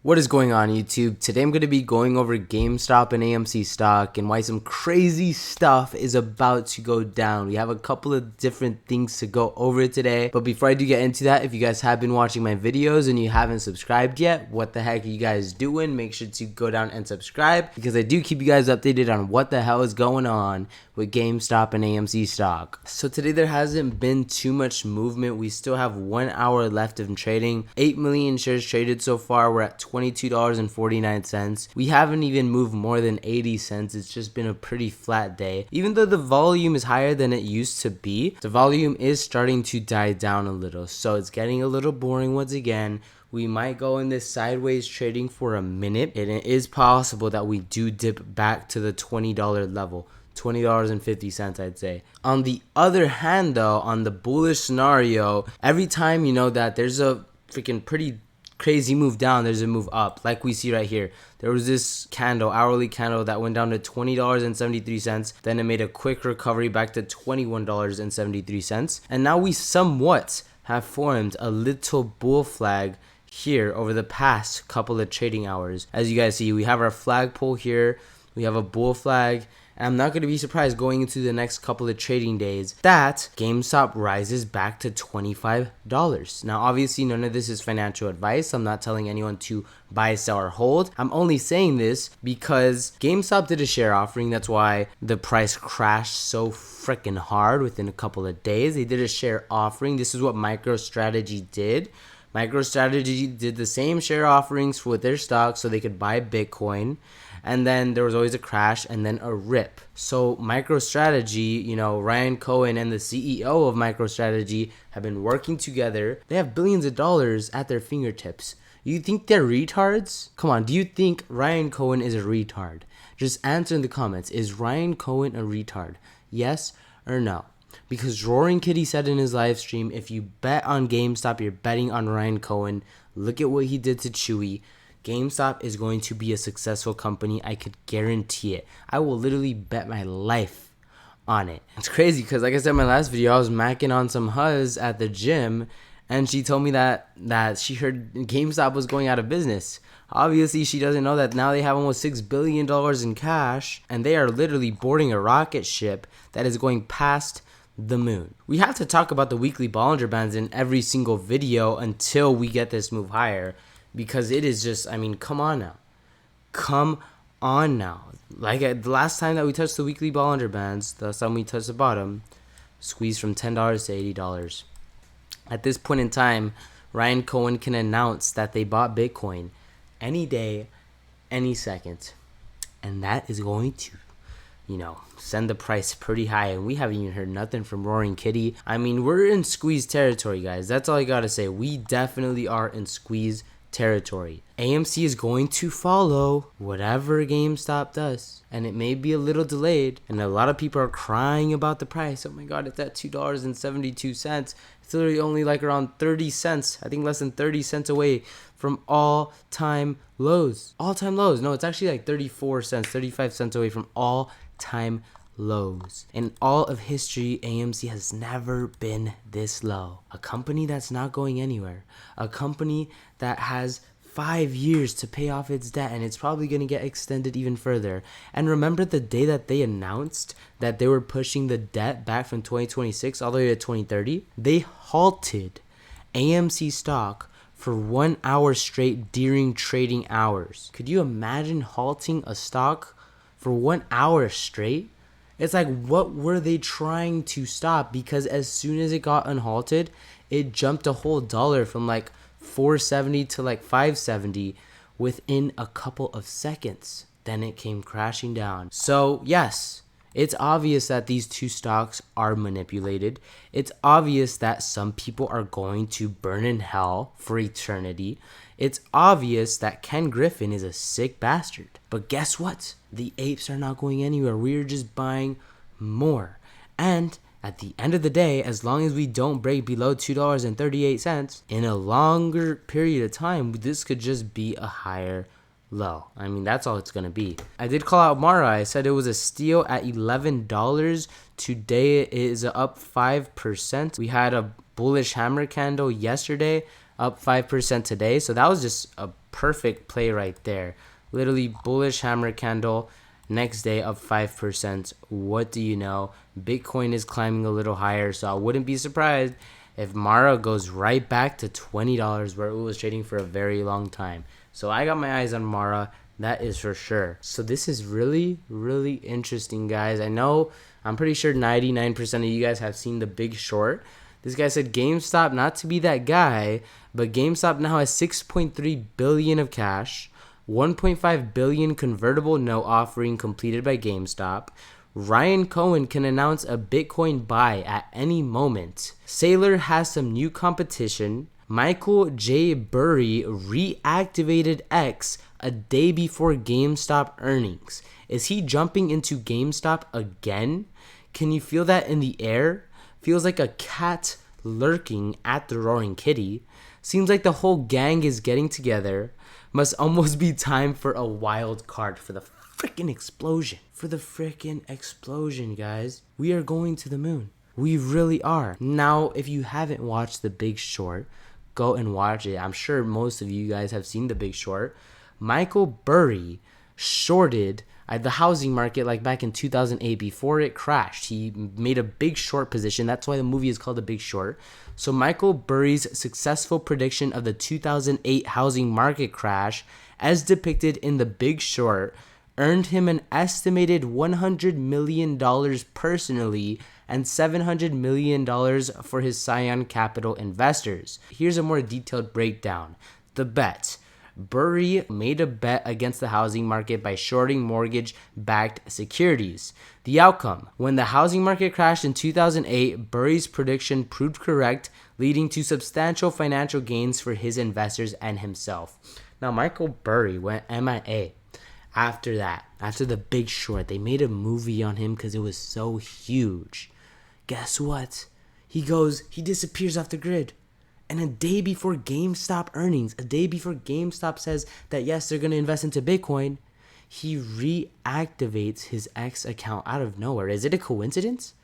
What is going on YouTube? Today I'm going to be going over Gamestop and AMC stock and why some crazy stuff is about to go down. We have a couple of different things to go over today. But before I do get into that, if you guys have been watching my videos and you haven't subscribed yet, what the heck are you guys doing? Make sure to go down and subscribe because I do keep you guys updated on what the hell is going on with GameStop and AMC stock. So today there hasn't been too much movement. We still have 1 hour left of trading. 8 million shares traded so far. We're at $22.49. We haven't even moved more than 80 cents. It's just been a pretty flat day. Even though the volume is higher than it used to be, the volume is starting to die down a little. So it's getting a little boring once again. We might go in this sideways trading for a minute, and it is possible that we do dip back to the $20 level. $20.50, I'd say. On the other hand though, on the bullish scenario, every time you know that there's a freaking pretty crazy move down, there's a move up, like we see right here. There was this candle, hourly candle, that went down to $20.73, then it made a quick recovery back to $21.73, and now we somewhat have formed a little bull flag here over the past couple of trading hours. As you guys see, we have our flagpole here, we have a bull flag, and I'm not going to be surprised going into the next couple of trading days that GameStop rises back to $25. Now, obviously, none of this is financial advice. I'm not telling anyone to buy, sell, or hold. I'm only saying this because GameStop did a share offering. That's why the price crashed so freaking hard within a couple of days. They did a share offering. This is what MicroStrategy did. MicroStrategy did the same share offerings with their stock so they could buy Bitcoin. And then there was always a crash and then a rip. So MicroStrategy, you know, Ryan Cohen and the CEO of MicroStrategy have been working together. They have billions of dollars at their fingertips. You think they're retards? Come on, do you think Ryan Cohen is a retard? Just answer in the comments. Is Ryan Cohen a retard? Yes or no? Because Roaring Kitty said in his live stream, if you bet on GameStop, you're betting on Ryan Cohen. Look at what he did to Chewy. GameStop is going to be a successful company. I could guarantee it. I will literally bet my life on it. It's crazy because, like I said in my last video, I was macking on some huzz at the gym, and she told me that she heard GameStop was going out of business. Obviously, she doesn't know that now they have almost $6 billion in cash, and they are literally boarding a rocket ship that is going past the moon. We have to talk about the weekly Bollinger Bands in every single video until we get this move higher. Because it is just, I mean, come on now. Come on now. Like the last time that we touched the weekly Bollinger Bands, the last time we touched the bottom, squeezed from $10 to $80. At this point in time, Ryan Cohen can announce that they bought Bitcoin any day, any second. And that is going to, you know, send the price pretty high. And we haven't even heard nothing from Roaring Kitty. I mean, we're in squeeze territory, guys. That's all I gotta say. We definitely are in squeeze territory. AMC is going to follow whatever GameStop does, and it may be a little delayed, and a lot of people are crying about the price. Oh my god, it's at $2.72. It's literally only like around 30 cents, I think less than 30 cents away from all-time lows. All-time lows. No, it's actually like 34 cents, 35 cents away from all-time lows. In all of history, AMC has never been this low. A company that's not going anywhere. A company that has 5 years to pay off its debt, and it's probably going to get extended even further. And remember the day that they announced that they were pushing the debt back from 2026 all the way to 2030? They halted AMC stock for 1 hour straight during trading hours. Could you imagine halting a stock for 1 hour straight? It's like, what were they trying to stop? Because as soon as it got unhalted, it jumped a whole dollar from like 470 to like 570 within a couple of seconds. Then it came crashing down. So yes, it's obvious that these two stocks are manipulated. It's obvious that some people are going to burn in hell for eternity. It's obvious that Ken Griffin is a sick bastard. But guess what? The apes are not going anywhere. We're just buying more. And at the end of the day, as long as we don't break below $2.38 in a longer period of time, this could just be a higher low. I mean, that's all it's going to be. I did call out Mara. I said it was a steal at $11. Today it is up 5%. We had a bullish hammer candle yesterday, up 5% today. So that was just a Perfect play right there. Literally bullish hammer candle. Next day up 5%. What do you know? Bitcoin is climbing a little higher, so I wouldn't be surprised if Mara goes right back to $20 where it was trading for a very long time. So I got my eyes on Mara, that is for sure. So this is really, really interesting, guys. I know, I'm pretty sure 99% of you guys have seen The Big Short. This guy said GameStop, not to be that guy, but GameStop now has 6.3 billion of cash, 1.5 billion convertible note offering completed by GameStop. Ryan Cohen can announce a Bitcoin buy at any moment. Saylor has some new competition. Michael J. Burry reactivated X a day before GameStop earnings. Is he jumping into GameStop again? Can you feel that in the air? Feels like a cat lurking at the Roaring Kitty. Seems like the whole gang is getting together. Must almost be time for a wild card for the freaking explosion. For the freaking explosion, guys. We are going to the moon. We really are. Now, if you haven't watched The Big Short, go and watch it. I'm sure most of you guys have seen The Big Short. Michael Burry shorted the housing market like back in 2008 before it crashed. He made a big short position. That's why the movie is called The Big Short. So Michael Burry's successful prediction of the 2008 housing market crash, as depicted in The Big Short, earned him an estimated $100 million personally and $700 million for his Scion Capital investors. Here's a more detailed breakdown. The bet. Burry made a bet against the housing market by shorting mortgage-backed securities. The outcome: when the housing market crashed in 2008, Burry's prediction proved correct, leading to substantial financial gains for his investors and himself. Now, Michael Burry went MIA after that. After The Big Short, they made a movie on him because it was so huge. Guess what? He disappears off the grid. And a day before GameStop earnings, a day before GameStop says that yes, they're going to invest into Bitcoin, he reactivates his X account out of nowhere. Is it a coincidence?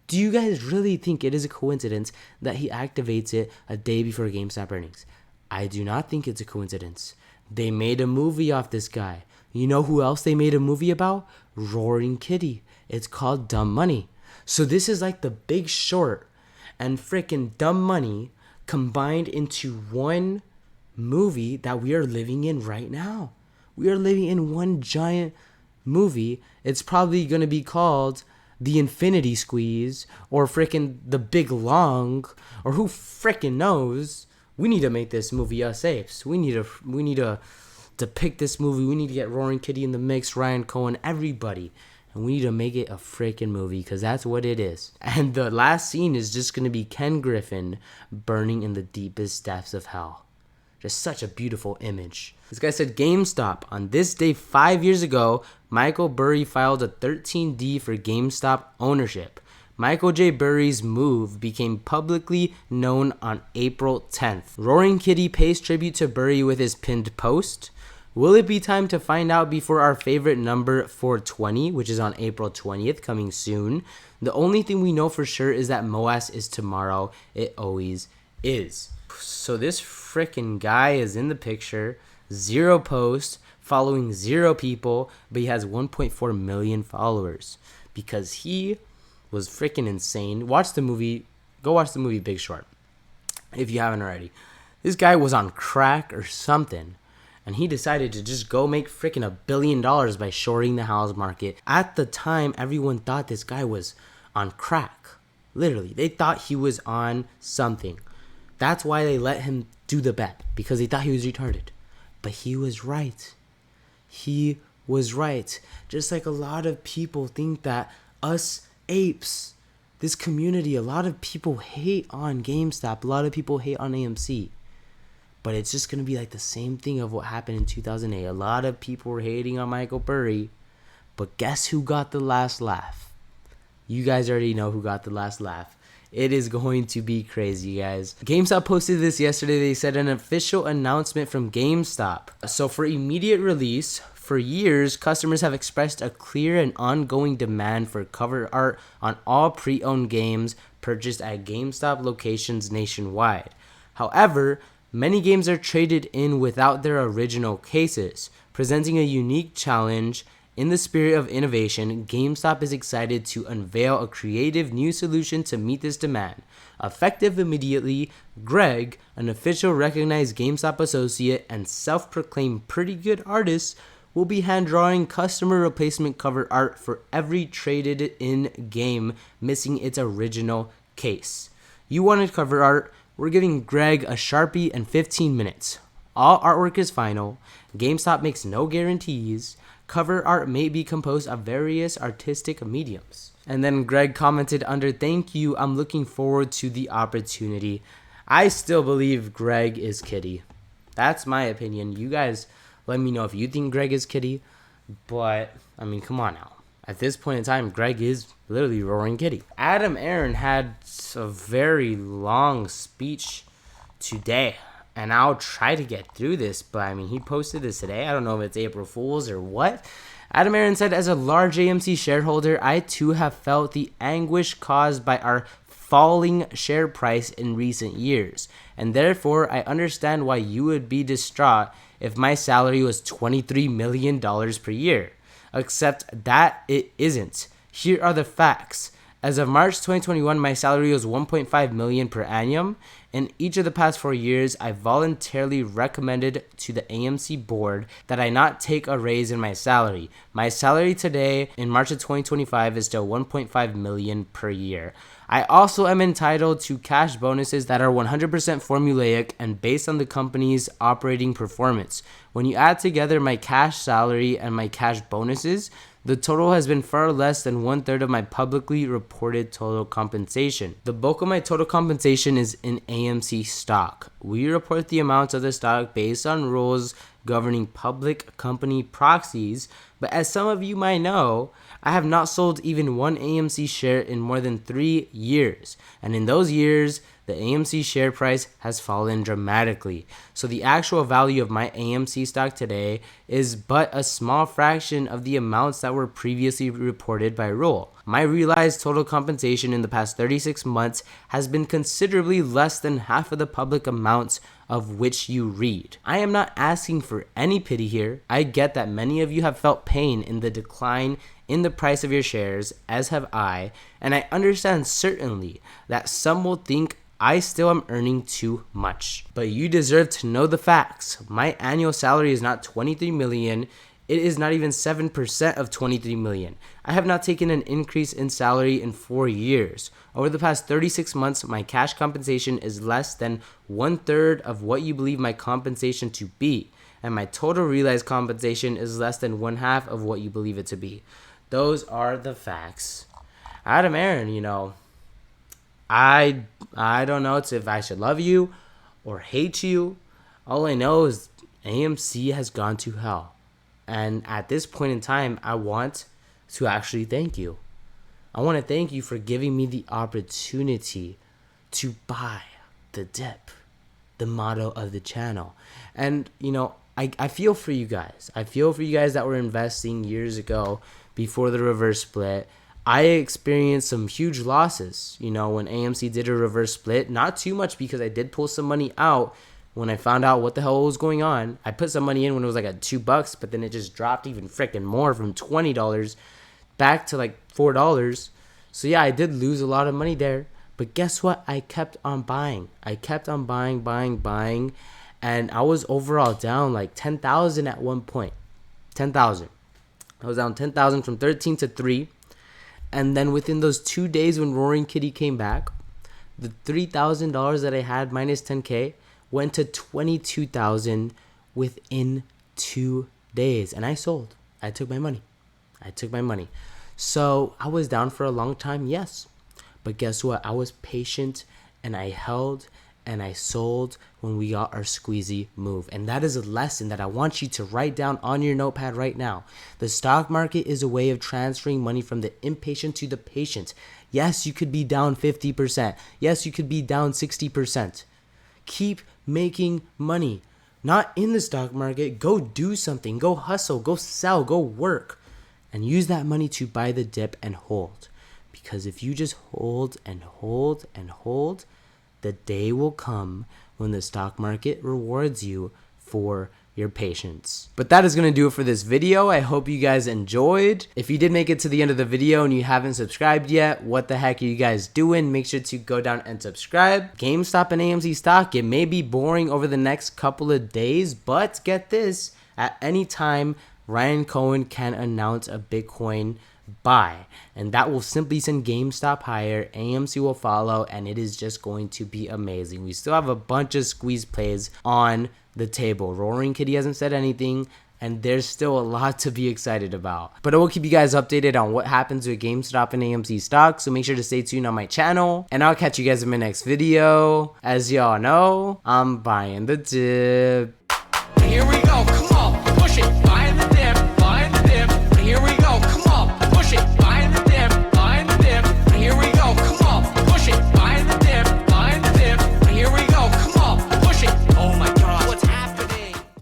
Do you guys really think it is a coincidence that he activates it a day before GameStop earnings? I do not think it's a coincidence. They made a movie off this guy. You know who else they made a movie about? Roaring Kitty. It's called Dumb Money. So this is like The Big Short and freaking Dumb Money combined into one movie that we are living in right now. We are living in one giant movie. It's probably going to be called The Infinity Squeeze or freaking The Big Long, or who freaking knows. We need to make this movie us apes. We need to depict this movie. We need to get Roaring Kitty in the mix, Ryan Cohen, everybody. And we need to make it a freaking movie because that's what it is. And the last scene is just going to be Ken Griffin burning in the deepest depths of hell. Just such a beautiful image. This guy said GameStop. On this day 5 years ago, Michael Burry filed a 13D for GameStop ownership. Michael J. Burry's move became publicly known on April 10th. Roaring Kitty pays tribute to Burry with his pinned post. Will it be time to find out before our favorite number 420, which is on April 20th, coming soon? The only thing we know for sure is that Moass is tomorrow. It always is. So this freaking guy is in the picture. 0 posts, following 0 people, but he has 1.4 million followers because he was freaking insane. Watch the movie. Go watch the movie Big Short if you haven't already. This guy was on crack or something. And he decided to just go make freaking $1 billion by shorting the house market. At the time, everyone thought this guy was on crack. Literally, they thought he was on something. That's why they let him do the bet, because they thought he was retarded. But he was right. He was right. Just like a lot of people think that us apes, this community, a lot of people hate on GameStop. A lot of people hate on AMC. But it's just going to be like the same thing of what happened in 2008. A lot of people were hating on Michael Burry. But guess who got the last laugh? You guys already know who got the last laugh. It is going to be crazy, guys. GameStop posted this yesterday. They said an official announcement from GameStop. So for immediate release, for years, customers have expressed a clear and ongoing demand for cover art on all pre-owned games purchased at GameStop locations nationwide. However, Many games are traded in without their original cases, presenting a unique challenge. In the spirit of innovation, GameStop is excited to unveil a creative new solution to meet this demand. Effective immediately, Greg, an official recognized GameStop associate and self-proclaimed pretty good artist, will be hand-drawing customer replacement cover art for every traded-in game missing its original case. You wanted cover art? We're giving Greg a Sharpie and 15 minutes. All artwork is final. GameStop makes no guarantees. Cover art may be composed of various artistic mediums. And then Greg commented under, "Thank you, I'm looking forward to the opportunity." I still believe Greg is kitty. That's my opinion. You guys let me know if you think Greg is kitty. But, I mean, come on now. At this point in time, Greg is literally roaring kitty. Adam Aaron had a very long speech today, and I'll try to get through this, but I mean, he posted this today. I don't know if it's April Fool's or what. Adam Aaron said, "As a large AMC shareholder, I too have felt the anguish caused by our falling share price in recent years, and therefore I understand why you would be distraught if my salary was $23 million per year. Except that it isn't. Here are the facts. As of March 2021, my salary was $1.5 million per annum. In each of the past 4 years, I voluntarily recommended to the AMC board that I not take a raise in my salary. My salary today, in March of 2025, is still $1.5 million per year. I also am entitled to cash bonuses that are 100% formulaic and based on the company's operating performance. When you add together my cash salary and my cash bonuses, the total has been far less than 1/3 of my publicly reported total compensation. The bulk of my total compensation is in AMC stock. We report the amounts of the stock based on rules governing public company proxies, but as some of you might know, I have not sold even one AMC share in more than 3 years, and in those years, the AMC share price has fallen dramatically. So the actual value of my AMC stock today is but a small fraction of the amounts that were previously reported by rule. My realized total compensation in the past 36 months has been considerably less than half of the public amounts of which you read. I am not asking for any pity here. I get that many of you have felt pain in the decline in the price of your shares, as have I, and I understand certainly that some will think I still am earning too much. But you deserve to know the facts. My annual salary is not $23 million. It is not even 7% of $23 million. I have not taken an increase in salary in 4 years. Over the past 36 months, my cash compensation is less than 1/3 of what you believe my compensation to be, and my total realized compensation is less than 1/2 of what you believe it to be. Those are the facts." Adam Aaron, I don't know if I should love you or hate you. All I know is AMC has gone to hell. And at this point in time, I want to actually thank you. I want to thank you for giving me the opportunity to buy the dip, the motto of the channel. And, I feel for you guys. I feel for you guys that were investing years ago before the reverse split. I experienced some huge losses, when AMC did a reverse split. Not too much because I did pull some money out when I found out what the hell was going on. I put some money in when it was like at $2, but then it just dropped even freaking more from $20 back to like $4. So yeah, I did lose a lot of money there. But guess what? I kept on buying. I kept on buying. And I was overall down like 10,000 at one point. 10,000. I was down 10,000 from 13 to 3. And then within those 2 days when Roaring Kitty came back, the $3,000 that I had minus 10K went to 22,000 within 2 days. And I sold. I took my money. So I was down for a long time, yes. But guess what? I was patient and I held and I sold when we got our squeezy move. And that is a lesson that I want you to write down on your notepad right now. The stock market is a way of transferring money from the impatient to the patient. Yes, you could be down 50%. Yes, you could be down 60%. Keep making money. Not in the stock market. Go do something. Go hustle. Go sell. Go work. And use that money to buy the dip and hold. Because if you just hold and hold and hold, the day will come when the stock market rewards you for your patience. But that is going to do it for this video. I hope you guys enjoyed. If you did make it to the end of the video and you haven't subscribed yet, what the heck are you guys doing? Make sure to go down and subscribe. GameStop and AMC stock, it may be boring over the next couple of days, but get this, at any time, Ryan Cohen can announce a Bitcoin buy, and that will simply send GameStop higher. AMC will follow, and it is just going to be amazing. We still have a bunch of squeeze plays on the table. Roaring Kitty hasn't said anything, and there's still a lot to be excited about. But I will keep you guys updated on what happens with GameStop and AMC stock, so make sure to stay tuned on my channel, and I'll catch you guys in my next video. As y'all know, I'm buying the dip.